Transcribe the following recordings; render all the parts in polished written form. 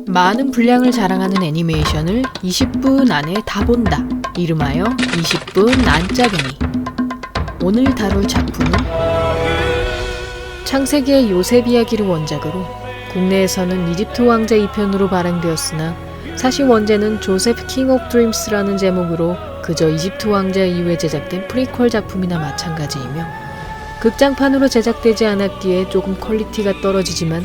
많은 분량을 자랑하는 애니메이션을 20분 안에 다 본다. 이름하여 20분 안짜갱이. 오늘 다룰 작품은 창세기의 요셉 이야기를 원작으로 국내에서는 이집트 왕자 2편으로 발행되었으나 사실 원제는 조셉 킹 오브 드림스라는 제목으로 그저 이집트 왕자 이후에 제작된 프리퀄 작품이나 마찬가지이며 극장판으로 제작되지 않았기에 조금 퀄리티가 떨어지지만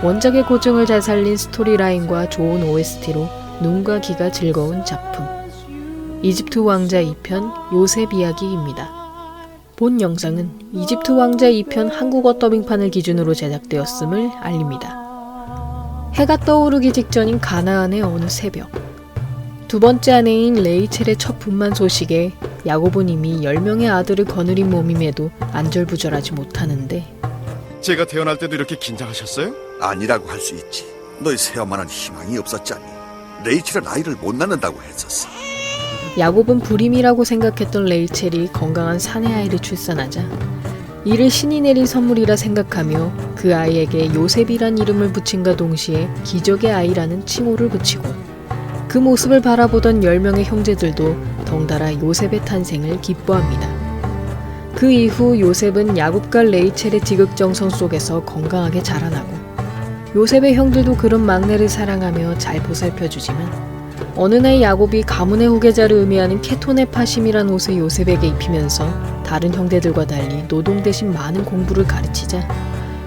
원작의 고증을 잘 살린 스토리라인과 좋은 OST로 눈과 귀가 즐거운 작품. 이집트 왕자 2편 요셉 이야기입니다. 본 영상은 이집트 왕자 2편 한국어 더빙판을 기준으로 제작되었음을 알립니다. 해가 떠오르기 직전인 가나안의 어느 새벽, 두 번째 아내인 레이첼의 첫 분만 소식에 야곱은 이미 10명의 아들을 거느린 몸임에도 안절부절하지 못하는데 제가 태어날 때도 이렇게 긴장하셨어요? 아니라고 할 수 있지. 너희 새엄마는 희망이 없었잖니. 레이첼은 아이를 못 낳는다고 했었어. 야곱은 불임이라고 생각했던 레이첼이 건강한 사내 아이를 출산하자 이를 신이 내린 선물이라 생각하며 그 아이에게 요셉이란 이름을 붙임과 동시에 기적의 아이라는 칭호를 붙이고 그 모습을 바라보던 10명의 형제들도 덩달아 요셉의 탄생을 기뻐합니다. 그 이후 요셉은 야곱과 레이첼의 지극정성 속에서 건강하게 자라나고 요셉의 형들도 그런 막내를 사랑하며 잘 보살펴주지만 어느 날 야곱이 가문의 후계자를 의미하는 케토네파심이란 옷을 요셉에게 입히면서 다른 형제들과 달리 노동 대신 많은 공부를 가르치자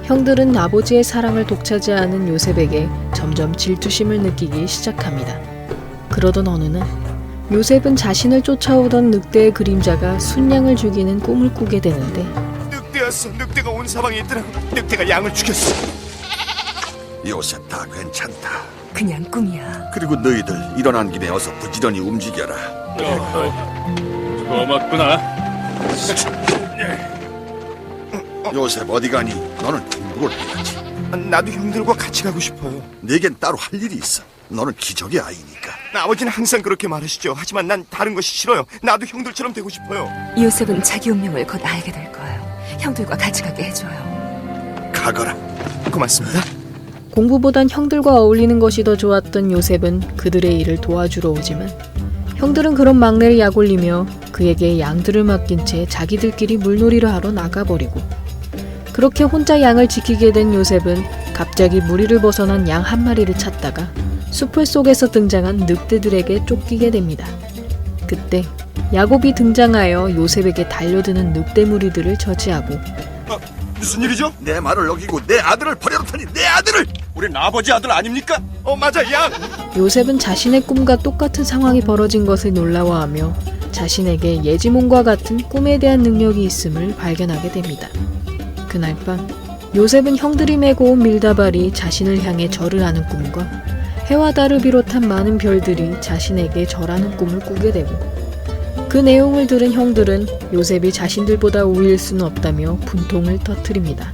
형들은 아버지의 사랑을 독차지하는 요셉에게 점점 질투심을 느끼기 시작합니다. 그러던 어느 날 요셉은 자신을 쫓아오던 늑대의 그림자가 순양을 죽이는 꿈을 꾸게 되는데 늑대였어. 늑대가 온 사방에 있더라. 늑대가 양을 죽였어. 요셉 다 괜찮다. 그냥 꿈이야. 그리고 너희들 일어난 김에 어서 부지런히 움직여라. 고맙구나. 요셉 어디 가니? 너는 공부를 해야지. 나도 형들과 같이 가고 싶어요. 내겐 따로 할 일이 있어. 너는 기적의 아이니까. 아버지는 항상 그렇게 말하시죠. 하지만 난 다른 것이 싫어요. 나도 형들처럼 되고 싶어요. 요셉은 자기 운명을 곧 알게 될 거예요. 형들과 같이 가게 해줘요. 가거라. 고맙습니다. 공부보단 형들과 어울리는 것이 더 좋았던 요셉은 그들의 일을 도와주러 오지만 형들은 그런 막내를 약올리며 그에게 양들을 맡긴 채 자기들끼리 물놀이를 하러 나가버리고 그렇게 혼자 양을 지키게 된 요셉은 갑자기 무리를 벗어난 양 한 마리를 찾다가 숲을 속에서 등장한 늑대들에게 쫓기게 됩니다. 그때 야곱이 등장하여 요셉에게 달려드는 늑대 무리들을 저지하고 무슨 일이죠? 내 말을 어기고 내 아들을 버려놓다니 내 아들을! 우린 아버지 아들 아닙니까? 맞아, 양! 요셉은 자신의 꿈과 똑같은 상황이 벌어진 것을 놀라워하며 자신에게 예지몽과 같은 꿈에 대한 능력이 있음을 발견하게 됩니다. 그날 밤 요셉은 형들이 메고 온 밀다발이 자신을 향해 절을 하는 꿈과 해와 달을 비롯한 많은 별들이 자신에게 절하는 꿈을 꾸게 되고 그 내용을 들은 형들은 요셉이 자신들보다 우위일 수는 없다며 분통을 터뜨립니다.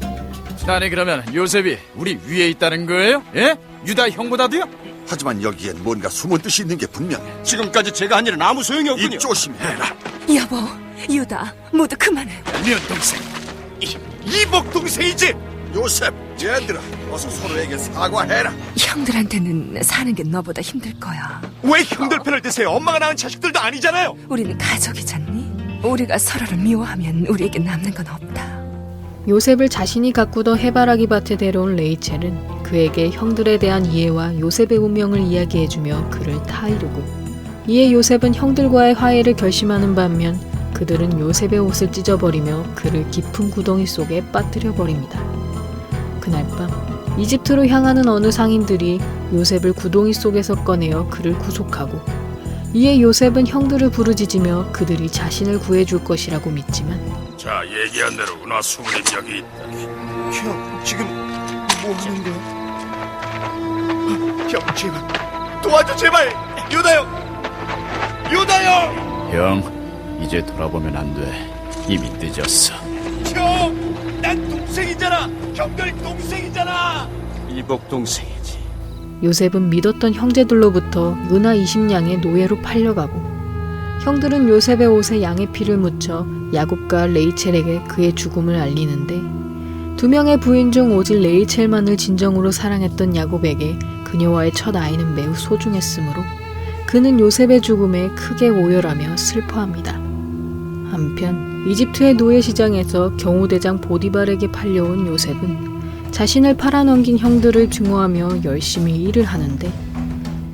아니 그러면 요셉이 우리 위에 있다는 거예요? 예? 유다 형보다도요? 하지만 여기엔 뭔가 숨은 뜻이 있는 게 분명해. 지금까지 제가 한 일은 아무 소용이 없군요. 입 조심해라. 여보, 유다, 모두 그만해요. 미운 동생. 이복 동생이지? 요셉, 얘들아, 어서 서로에게 사과해라. 형들한테는 사는 게 너보다 힘들 거야. 왜 형들 편을 드세요? 엄마가 낳은 자식들도 아니잖아요. 우리는 가족이잖니? 우리가 서로를 미워하면 우리에게 남는 건 없다. 요셉을 자신이 가꾸던 해바라기 밭에 데려온 레이첼은 그에게 형들에 대한 이해와 요셉의 운명을 이야기해주며 그를 타이르고 이에 요셉은 형들과의 화해를 결심하는 반면 그들은 요셉의 옷을 찢어버리며 그를 깊은 구덩이 속에 빠뜨려버립니다. 그날 밤 이집트로 향하는 어느 상인들이 요셉을 구덩이 속에서 꺼내어 그를 구속하고 이에 요셉은 형들을 부르짖으며 그들이 자신을 구해줄 것이라고 믿지만 자 얘기한 대로구나. 수군의 벽이 있다. 형, 지금 뭐 하는 거야? 형, 제발 도와줘, 제발! 요다 형! 요다 형! 형 이제 돌아보면 안 돼. 이미 늦었어. 형! 난 동생이잖아! 형들 동생이잖아! 이복 동생이지. 요셉은 믿었던 형제들로부터 은하 20냥의 노예로 팔려가고 형들은 요셉의 옷에 양의 피를 묻혀 야곱과 레이첼에게 그의 죽음을 알리는데 두 명의 부인 중 오직 레이첼만을 진정으로 사랑했던 야곱에게 그녀와의 첫 아이는 매우 소중했으므로 그는 요셉의 죽음에 크게 오열하며 슬퍼합니다. 한편 이집트의 노예시장에서 경호대장 보디발에게 팔려온 요셉은 자신을 팔아넘긴 형들을 증오하며 열심히 일을 하는데,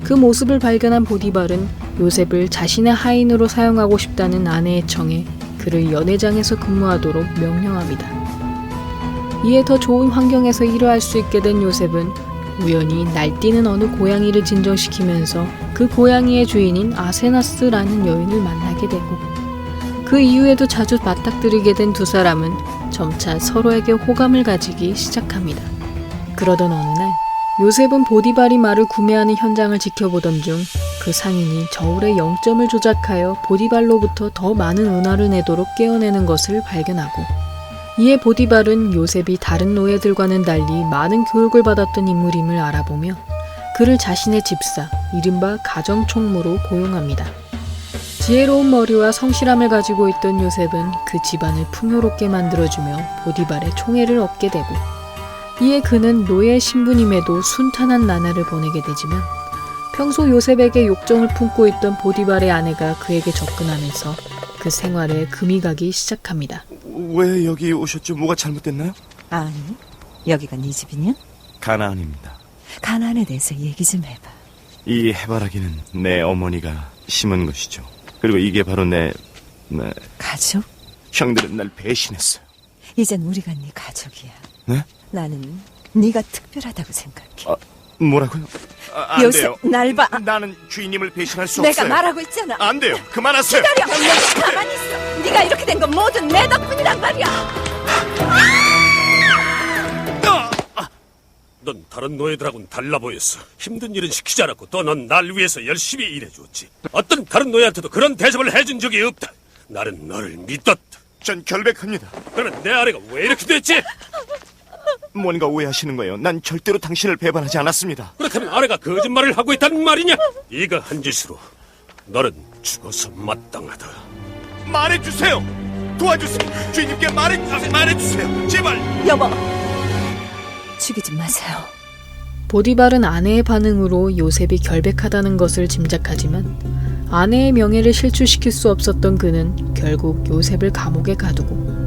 그 모습을 발견한 보디발은 요셉을 자신의 하인으로 사용하고 싶다는 아내의 청에 그를 연회장에서 근무하도록 명령합니다. 이에 더 좋은 환경에서 일을 할 수 있게 된 요셉은 우연히 날뛰는 어느 고양이를 진정시키면서 그 고양이의 주인인 아세나스라는 여인을 만나게 되고, 그 이후에도 자주 맞닥뜨리게 된 두 사람은 점차 서로에게 호감을 가지기 시작합니다. 그러던 어느 날 요셉은 보디발이 말을 구매하는 현장을 지켜보던 중 그 상인이 저울의 0점을 조작하여 보디발로부터 더 많은 은화를 내도록 깨어내는 것을 발견하고, 이에 보디발은 요셉이 다른 노예들과는 달리 많은 교육을 받았던 인물임을 알아보며 그를 자신의 집사, 이른바 가정총무로 고용합니다. 지혜로운 머리와 성실함을 가지고 있던 요셉은 그 집안을 풍요롭게 만들어주며 보디발의 총애를 얻게 되고, 이에 그는 노예 신분임에도 순탄한 나날을 보내게 되지만, 평소 요셉에게 욕정을 품고 있던 보디발의 아내가 그에게 접근하면서 그 생활에 금이 가기 시작합니다. 왜 여기 오셨죠? 뭐가 잘못됐나요? 아니, 여기가 네 집이냐? 가나안입니다. 가나안에 대해서 얘기 좀 해봐. 이 해바라기는 내 어머니가 심은 것이죠. 그리고 이게 바로 내 가족? 형들은 날 배신했어요. 이젠 우리가 네 가족이야. 네? 나는 네가 특별하다고 생각해. 뭐라고요? 안 요셉, 돼요. 날 봐. 나는 주인님을 배신할 수 내가 없어요. 말하고 있잖아. 안 돼요. 그만하세요. 기다려. 내가 가만히 있어. 네가 이렇게 된 건 모두 내 덕분이란 말이야. 넌 다른 노예들하고는 달라 보였어. 힘든 일은 시키지 않았고 또 넌 날 위해서 열심히 일해줬지. 어떤 다른 노예한테도 그런 대접을 해준 적이 없다. 나는 너를 믿었다. 전 결백합니다. 그러면 내 아내가 왜 이렇게 됐지? 뭔가 오해하시는 거예요. 난 절대로 당신을 배반하지 않았습니다. 그렇다면 아내가 거짓말을 하고 있다는 말이냐? 네가 한 짓으로 너는 죽어서 마땅하다. 말해주세요. 도와주세요. 주인님께 말해주세요. 제발. 여보, 죽이지 마세요. 보디발은 아내의 반응으로 요셉이 결백하다는 것을 짐작하지만 아내의 명예를 실추시킬 수 없었던 그는 결국 요셉을 감옥에 가두고,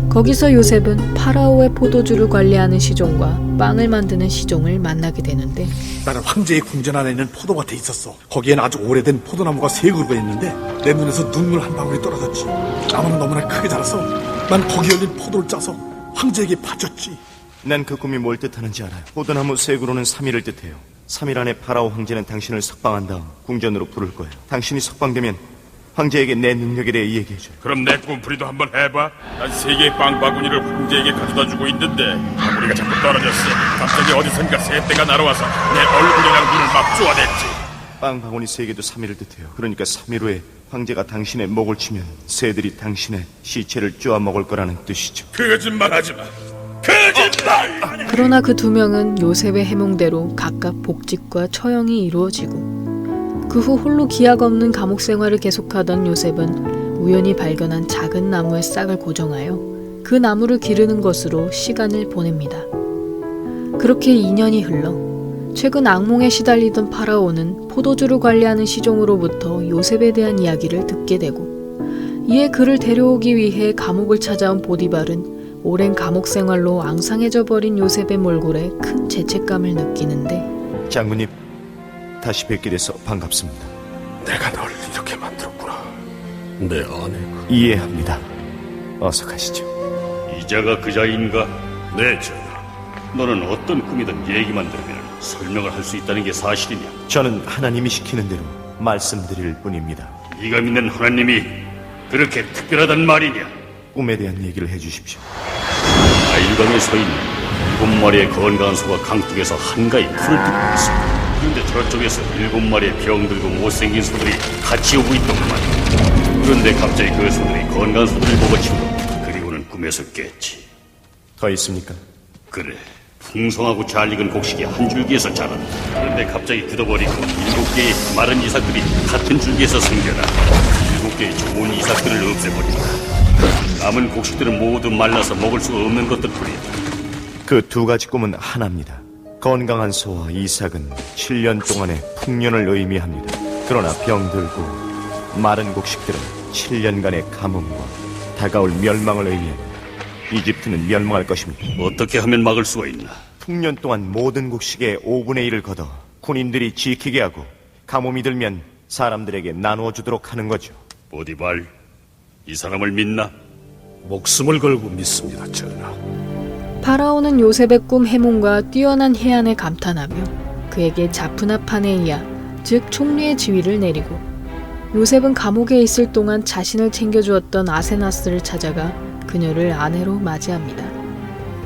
거기서 요셉은 파라오의 포도주를 관리하는 시종과 빵을 만드는 시종을 만나게 되는데, 나는 황제의 궁전 안에 있는 포도밭에 있었어. 거기엔 아주 오래된 포도나무가 3그루가 있는데 내 눈에서 눈물 한 방울이 떨어졌지. 나무는 너무나 크게 자라서 난 거기 열린 포도를 짜서 황제에게 바쳤지. 난 그 꿈이 뭘 뜻하는지 알아요. 포도나무 3그루는 3일을 뜻해요. 3일 안에 파라오 황제는 당신을 석방한 다음 궁전으로 부를 거예요. 당신이 석방되면 황제에게 내 능력에 대해 얘기해줘요. 그럼 내 꿈풀이도 한번 해봐. 난 3개의 빵 바구니를 황제에게 가져다주고 있는데 바구니가 자꾸 떨어졌어. 갑자기 어디선가 새떼가 날아와서 내 얼굴이랑 눈을 막 쪼아댔지. 빵 바구니 3개도 3일을 뜻해요. 그러니까 3일 후에 황제가 당신의 목을 치면 새들이 당신의 시체를 쪼아 먹을 거라는 뜻이죠. 거짓말하지 마. 거짓말! 그러나 그 두 명은 요셉의 해몽대로 각각 복직과 처형이 이루어지고, 그 후 홀로 기약 없는 감옥 생활을 계속하던 요셉은 우연히 발견한 작은 나무의 싹을 고정하여 그 나무를 기르는 것으로 시간을 보냅니다. 그렇게 2년이 흘러 최근 악몽에 시달리던 파라오는 포도주를 관리하는 시종으로부터 요셉에 대한 이야기를 듣게 되고, 이에 그를 데려오기 위해 감옥을 찾아온 보디발은 오랜 감옥 생활로 앙상해져 버린 요셉의 몰골에 큰 죄책감을 느끼는데, 장군님, 다시 뵙게 돼서 반갑습니다. 내가 널 이렇게 만들었구나. 내 아내가. 이해합니다. 어서 가시죠. 이자가 그자인가? 네, 전하. 너는 어떤 꿈이든 얘기만 들으면 설명을 할 수 있다는 게 사실이냐? 저는 하나님이 시키는 대로 말씀드릴 뿐입니다. 네가 믿는 하나님이 그렇게 특별하단 말이냐? 꿈에 대한 얘기를 해주십시오. 나일강에 서 있는 7마리의 건강한 소가 강둑에서 한가히 풀을 뜨고 있어. 그런데 저쪽에서 7마리의 병들고 못생긴 소들이 같이 오고 있더구만. 그런데 갑자기 그 소들이 건강한 소들을 보고 치고, 그리고는 꿈에서 깼지. 더 있습니까? 그래, 풍성하고 잘 익은 곡식이 한 줄기에서 자란다. 그런데 갑자기 굳어버리고 7개의 마른 이삭들이 같은 줄기에서 생겨나 7개의 좋은 이삭들을 없애버린다. 남은 곡식들은 모두 말라서 먹을 수가 없는 것들뿐이다. 그 2가지 꿈은 하나입니다. 건강한 소와 이삭은 7년 동안의 풍년을 의미합니다. 그러나 병들고 마른 곡식들은 7년간의 가뭄과 다가올 멸망을 의미합니다. 이집트는 멸망할 것입니다. 어떻게 하면 막을 수가 있나? 풍년 동안 모든 곡식의 5분의 1을 걷어 군인들이 지키게 하고 가뭄이 들면 사람들에게 나누어 주도록 하는 거죠. 보디발, 이 사람을 믿나? 목숨을 걸고 믿습니다, 전하. 파라오는 요셉의 꿈 해몽과 뛰어난 해안에 감탄하며 그에게 자프나 파네이아, 즉 총리의 지위를 내리고 요셉은 감옥에 있을 동안 자신을 챙겨주었던 아세나스를 찾아가 그녀를 아내로 맞이합니다.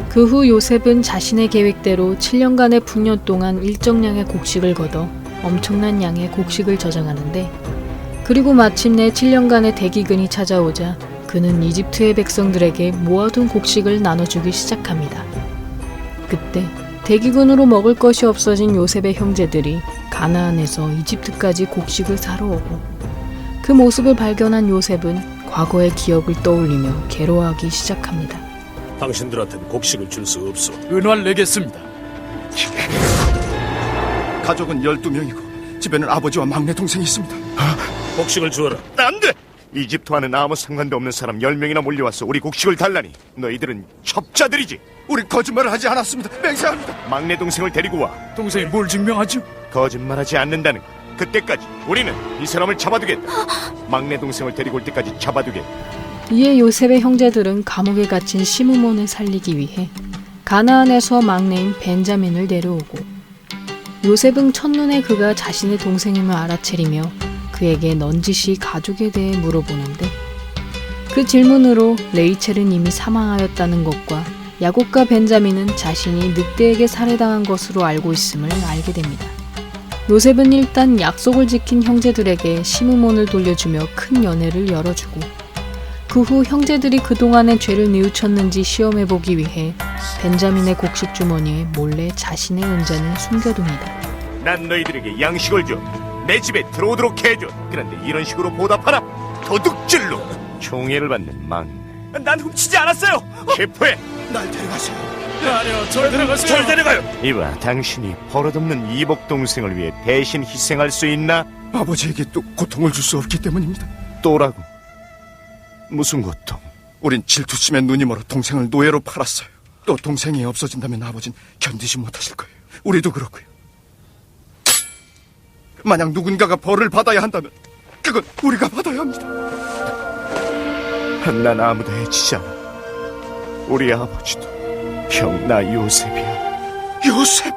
그 후 요셉은 자신의 계획대로 7년간의 풍년 동안 일정량의 곡식을 걷어 엄청난 양의 곡식을 저장하는데 그리고 마침내 7년간의 대기근이 찾아오자 그는 이집트의 백성들에게 모아둔 곡식을 나눠주기 시작합니다. 그때 대기근으로 먹을 것이 없어진 요셉의 형제들이 가나안에서 이집트까지 곡식을 사러 오고 그 모습을 발견한 요셉은 과거의 기억을 떠올리며 괴로워하기 시작합니다. 당신들한테는 곡식을 줄 수 없어. 은화를 내겠습니다. 가족은 12명이고 집에는 아버지와 막내 동생이 있습니다. 곡식을 주어라. 안 돼! 이집트와는 아무 상관도 없는 사람 10명이나 몰려와서 우리 곡식을 달라니 너희들은 첩자들이지. 우리 거짓말을 하지 않았습니다. 맹세합니다. 막내 동생을 데리고 와. 동생이 뭘 증명하죠? 거짓말하지 않는다는 것. 그때까지 우리는 이 사람을 잡아두겠다. 막내 동생을 데리고 올 때까지 잡아두겠다. 이에 요셉의 형제들은 감옥에 갇힌 시므몬을 살리기 위해 가나안에서 막내인 벤자민을 데려오고 요셉은 첫눈에 그가 자신의 동생임을 알아채리며 그에게 넌지시 가족에 대해 물어보는데 그 질문으로 레이첼은 이미 사망하였다는 것과 야곱과 벤자민은 자신이 늑대에게 살해당한 것으로 알고 있음을 알게 됩니다. 요셉은 일단 약속을 지킨 형제들에게 시므몬을 돌려주며 큰 연회를 열어주고 그 후 형제들이 그동안의 죄를 뉘우쳤는지 시험해보기 위해 벤자민의 곡식 주머니에 몰래 자신의 은잔을 숨겨둡니다. 난 너희들에게 양식을 줘. 내 집에 들어오도록 해줘. 그런데 이런 식으로 보답하라. 도둑질로 총애를 받는 막내. 난 훔치지 않았어요. 체포해. 날 데려가세요. 아니요, 절 데려가세요. 절 데려가요. 이봐, 당신이 버릇없는 이복 동생을 위해 대신 희생할 수 있나? 아버지에게 또 고통을 줄 수 없기 때문입니다. 또라고? 무슨 고통? 우린 질투심에 눈이 멀어 동생을 노예로 팔았어요. 또 동생이 없어진다면 아버진 견디지 못하실 거예요. 우리도 그렇고요. 만약 누군가가 벌을 받아야 한다면 그건 우리가 받아야 합니다. 난 아무도 해치지 않아. 우리 아버지도 형 나 요셉이야. 요셉!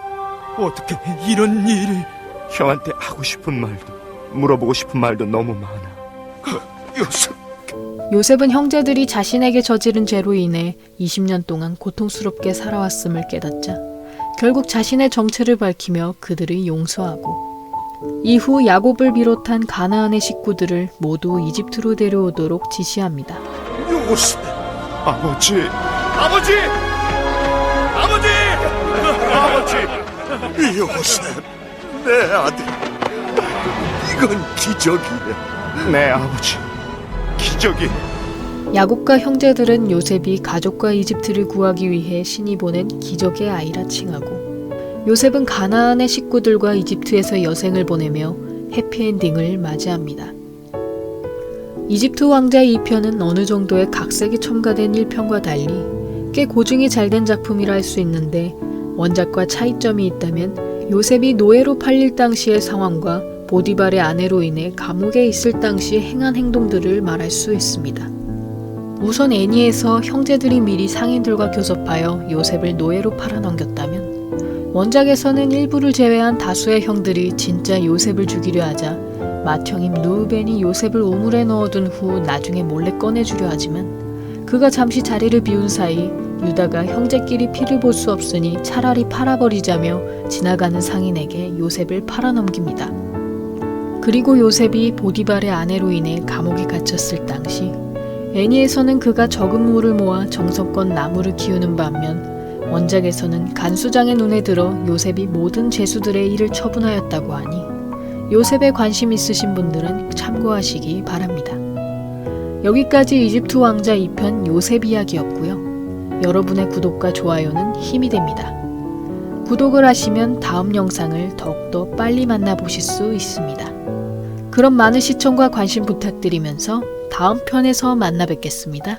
어떻게 이런 일이... 형한테 하고 싶은 말도 물어보고 싶은 말도 너무 많아. 요셉! 요셉은 형제들이 자신에게 저지른 죄로 인해 20년 동안 고통스럽게 살아왔음을 깨닫자 결국 자신의 정체를 밝히며 그들을 용서하고 이후 야곱을 비롯한 가나안의 식구들을 모두 이집트로 데려오도록 지시합니다. 요셉! 아버지! 아버지! 아버지! 아버지! 요셉! 내 아들! 이건 기적이야. 내 아버지 기적이. 야곱과 형제들은 요셉이 가족과 이집트를 구하기 위해 신이 보낸 기적의 아이라 칭하고 요셉은 가나안의 식구들과 이집트에서 여생을 보내며 해피엔딩을 맞이합니다. 이집트 왕자의 2편은 어느 정도의 각색이 첨가된 1편과 달리 꽤 고증이 잘된 작품이라 할 수 있는데 원작과 차이점이 있다면 요셉이 노예로 팔릴 당시의 상황과 보디발의 아내로 인해 감옥에 있을 당시 행한 행동들을 말할 수 있습니다. 우선 애니에서 형제들이 미리 상인들과 교섭하여 요셉을 노예로 팔아넘겼다면 원작에서는 일부를 제외한 다수의 형들이 진짜 요셉을 죽이려 하자 맏형인 르우벤이 요셉을 우물에 넣어둔 후 나중에 몰래 꺼내주려 하지만 그가 잠시 자리를 비운 사이 유다가 형제끼리 피를 볼 수 없으니 차라리 팔아버리자며 지나가는 상인에게 요셉을 팔아넘깁니다. 그리고 요셉이 보디발의 아내로 인해 감옥에 갇혔을 당시 애니에서는 그가 적은 물을 모아 정성껏 나무를 키우는 반면 원작에서는 간수장의 눈에 들어 요셉이 모든 죄수들의 일을 처분하였다고 하니 요셉에 관심 있으신 분들은 참고하시기 바랍니다. 여기까지 이집트 왕자 2편 요셉 이야기였고요. 여러분의 구독과 좋아요는 힘이 됩니다. 구독을 하시면 다음 영상을 더욱더 빨리 만나보실 수 있습니다. 그럼 많은 시청과 관심 부탁드리면서 다음 편에서 만나 뵙겠습니다.